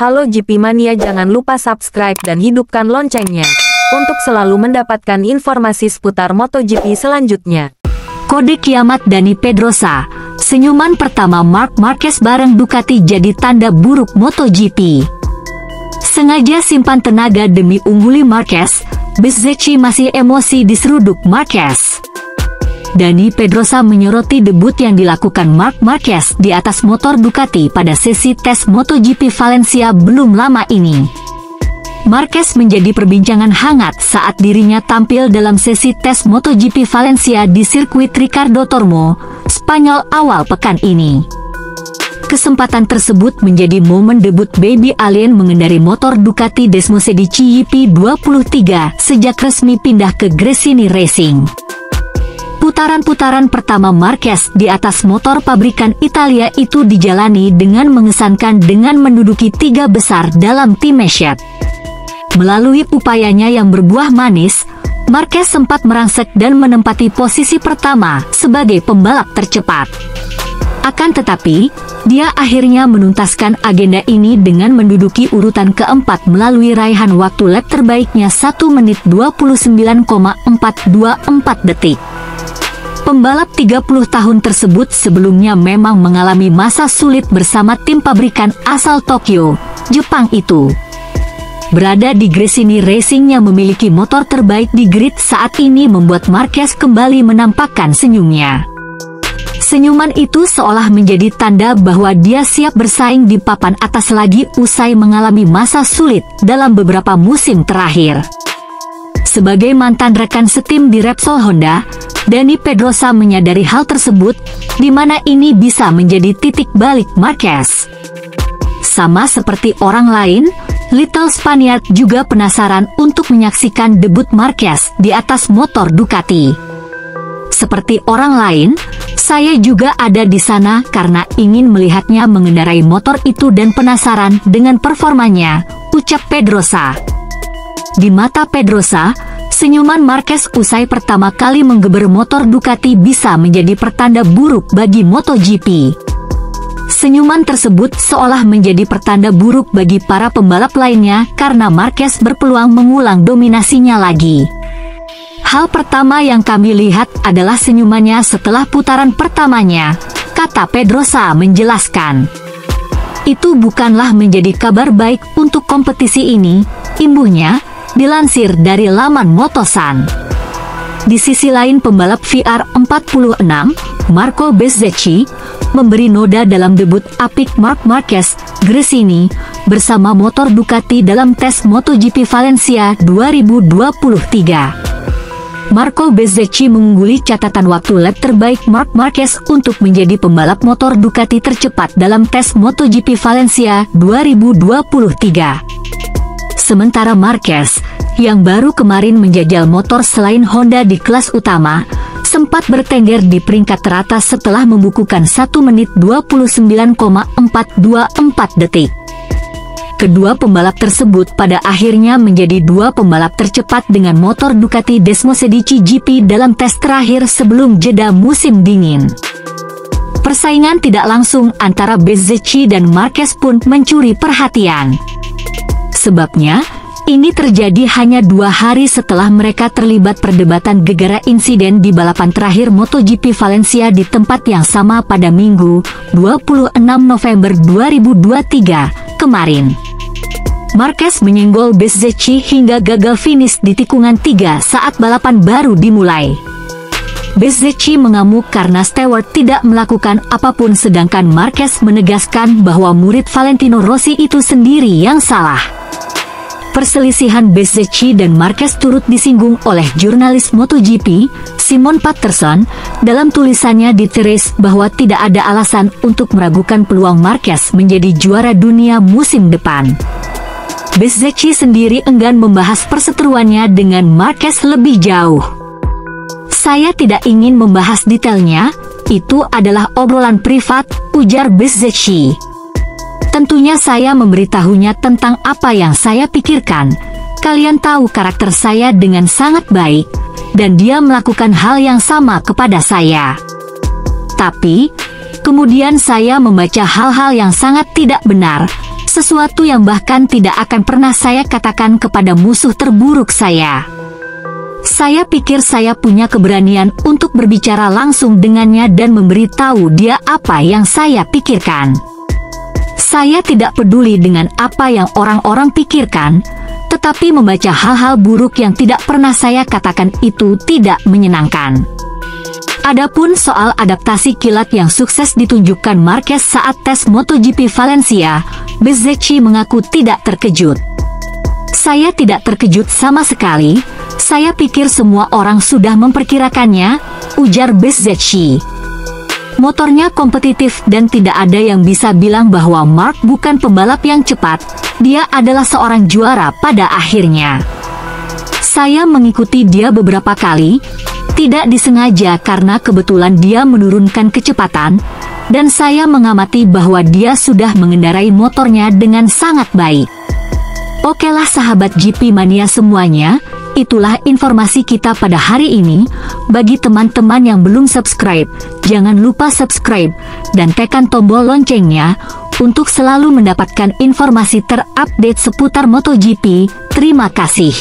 Halo GP Mania, jangan lupa subscribe dan hidupkan loncengnya untuk selalu mendapatkan informasi seputar MotoGP selanjutnya. Kode kiamat Dani Pedrosa. Senyuman pertama Marc Marquez bareng Ducati jadi tanda buruk MotoGP. Sengaja simpan tenaga demi ungguli Marquez, Bezzecchi masih emosi diseruduk Marquez. Dani Pedrosa menyoroti debut yang dilakukan Marc Marquez di atas motor Ducati pada sesi tes MotoGP Valencia belum lama ini. Marquez menjadi perbincangan hangat saat dirinya tampil dalam sesi tes MotoGP Valencia di sirkuit Ricardo Tormo, Spanyol awal pekan ini. Kesempatan tersebut menjadi momen debut Baby Alien mengendari motor Ducati Desmosedici YP23 sejak resmi pindah ke Gresini Racing. Putaran-putaran pertama Marquez di atas motor pabrikan Italia itu dijalani dengan mengesankan dengan menduduki 3 besar dalam tim Mechette. Melalui upayanya yang berbuah manis, Marquez sempat merangsek dan menempati posisi pertama sebagai pembalap tercepat. Akan tetapi, dia akhirnya menuntaskan agenda ini dengan menduduki urutan keempat melalui raihan waktu lap terbaiknya 1 menit 29,424 detik. Pembalap 30 tahun tersebut sebelumnya memang mengalami masa sulit bersama tim pabrikan asal Tokyo, Jepang itu. Berada di Gresini Racing yang memiliki motor terbaik di grid saat ini membuat Marquez kembali menampakkan senyumnya. Senyuman itu seolah menjadi tanda bahwa dia siap bersaing di papan atas lagi usai mengalami masa sulit dalam beberapa musim terakhir. Sebagai mantan rekan setim di Repsol Honda, Dani Pedrosa menyadari hal tersebut, di mana ini bisa menjadi titik balik Marquez. Sama seperti orang lain, Little Spaniard juga penasaran untuk menyaksikan debut Marquez di atas motor Ducati. Seperti orang lain, saya juga ada di sana karena ingin melihatnya mengendarai motor itu dan penasaran dengan performanya, ucap Pedrosa. Di mata Pedrosa, senyuman Marquez usai pertama kali menggeber motor Ducati bisa menjadi pertanda buruk bagi MotoGP. Senyuman tersebut seolah menjadi pertanda buruk bagi para pembalap lainnya karena Marquez berpeluang mengulang dominasinya lagi. Hal pertama yang kami lihat adalah senyumannya setelah putaran pertamanya, kata Pedrosa menjelaskan. Itu bukanlah menjadi kabar baik untuk kompetisi ini, imbuhnya, dilansir dari laman Motosan. Di sisi lain pembalap VR46, Marco Bezzecchi, memberi noda dalam debut apik Marc Marquez, Gresini, bersama motor Ducati dalam tes MotoGP Valencia 2023. Marco Bezzecchi mengungguli catatan waktu lap terbaik Marc Marquez untuk menjadi pembalap motor Ducati tercepat dalam tes MotoGP Valencia 2023. Sementara Marquez, yang baru kemarin menjajal motor selain Honda di kelas utama, sempat bertengger di peringkat teratas setelah membukukan 1 menit 29,424 detik. Kedua pembalap tersebut pada akhirnya menjadi 2 pembalap tercepat dengan motor Ducati Desmosedici GP dalam tes terakhir sebelum jeda musim dingin. Persaingan tidak langsung antara Bezzecchi dan Marquez pun mencuri perhatian. Sebabnya, ini terjadi hanya 2 hari setelah mereka terlibat perdebatan gegara insiden di balapan terakhir MotoGP Valencia di tempat yang sama pada Minggu, 26 November 2023, kemarin. Marquez menyenggol Bezzecchi hingga gagal finish di tikungan 3 saat balapan baru dimulai. Bezzecchi mengamuk karena Stewart tidak melakukan apapun sedangkan Marquez menegaskan bahwa murid Valentino Rossi itu sendiri yang salah. Perselisihan Bezzecchi dan Marquez turut disinggung oleh jurnalis MotoGP, Simon Patterson, dalam tulisannya di The Race bahwa tidak ada alasan untuk meragukan peluang Marquez menjadi juara dunia musim depan. Bezzecchi sendiri enggan membahas perseteruannya dengan Marquez lebih jauh. Saya tidak ingin membahas detailnya, itu adalah obrolan privat, ujar Bezzecchi. Tentunya saya memberitahunya tentang apa yang saya pikirkan. Kalian tahu karakter saya dengan sangat baik, dan dia melakukan hal yang sama kepada saya. Tapi, kemudian saya membaca hal-hal yang sangat tidak benar, Sesuatu yang bahkan tidak akan pernah saya katakan kepada musuh terburuk saya. Saya pikir saya punya keberanian untuk berbicara langsung dengannya dan memberitahu dia apa yang saya pikirkan. Saya tidak peduli dengan apa yang orang-orang pikirkan, tetapi membaca hal-hal buruk yang tidak pernah saya katakan itu tidak menyenangkan. Adapun soal adaptasi kilat yang sukses ditunjukkan Marquez saat tes MotoGP Valencia, Bezzecchi mengaku tidak terkejut. Saya tidak terkejut sama sekali, saya pikir semua orang sudah memperkirakannya, ujar Bezzecchi. Motornya kompetitif dan tidak ada yang bisa bilang bahwa Mark bukan pembalap yang cepat, dia adalah seorang juara pada akhirnya. Saya mengikuti dia beberapa kali, tidak disengaja karena kebetulan dia menurunkan kecepatan, dan saya mengamati bahwa dia sudah mengendarai motornya dengan sangat baik. Okelah sahabat GP Mania semuanya, itulah informasi kita pada hari ini. Bagi teman-teman yang belum subscribe, jangan lupa subscribe dan tekan tombol loncengnya untuk selalu mendapatkan informasi terupdate seputar MotoGP. Terima kasih.